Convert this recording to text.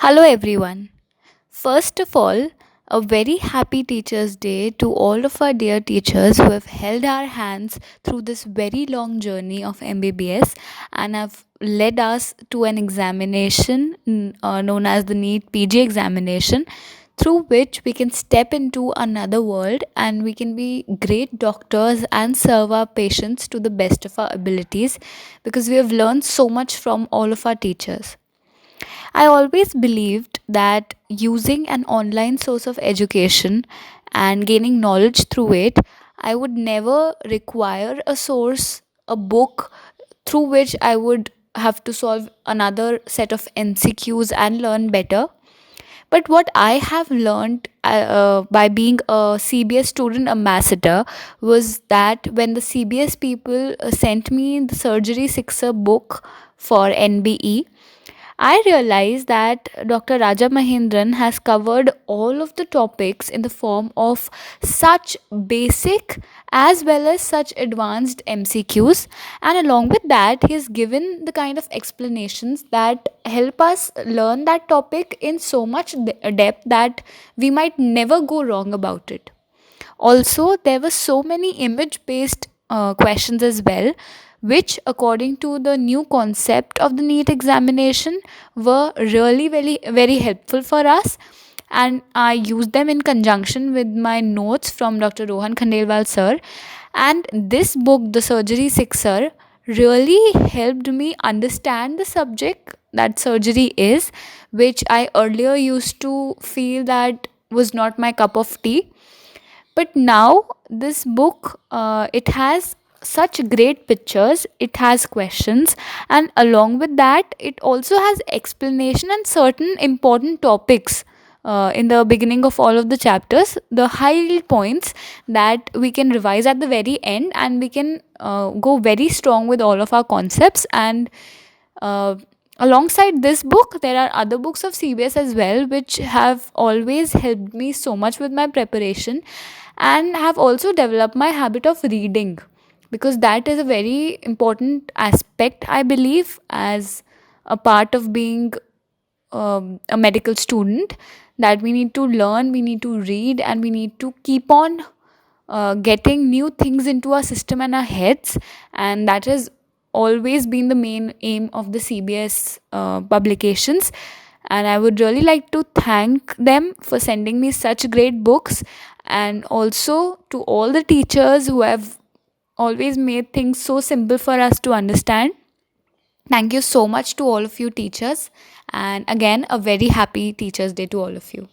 Hello, everyone. First of all, a very happy Teachers' Day to all of our dear teachers who have held our hands through this very long journey of MBBS and have led us to an examination known as the NEET PG examination, through which we can step into another world and we can be great doctors and serve our patients to the best of our abilities because we have learned so much from all of our teachers. I always believed that using an online source of education and gaining knowledge through it, I would never require a source, a book through which I would have to solve another set of MCQs and learn better. But what I have learned by being a CBS student ambassador was that when the CBS people sent me the Surgery Sixer book for NBE, I realized that Dr. Raja Mahendran has covered all of the topics in the form of such basic as well as such advanced MCQs, and along with that, he has given the kind of explanations that help us learn that topic in so much depth that we might never go wrong about it. Also, there were so many image based questions as well, which, according to the new concept of the NEET examination, were really very helpful for us. And I used them in conjunction with my notes from Dr. Rohan Khandelwal sir. And this book, The Surgery Sixer, really helped me understand the subject that surgery is, which I earlier used to feel that was not my cup of tea. But now this book, it has such great pictures, it has questions, and along with that it also has explanation and certain important topics in the beginning of all of the chapters, the high points that we can revise at the very end, and we can go very strong with all of our concepts. And uh, alongside this book, there are other books of CBS as well, which have always helped me so much with my preparation and have also developed my habit of reading, because that is a very important aspect, I believe, as a part of being a medical student, that we need to learn, we need to read, and we need to keep on getting new things into our system and our heads. And that has always been the main aim of the CBS publications. And I would really like to thank them for sending me such great books, and also to all the teachers who have always made things so simple for us to understand. Thank you so much to all of you teachers, and again, a very happy Teachers' Day to all of you.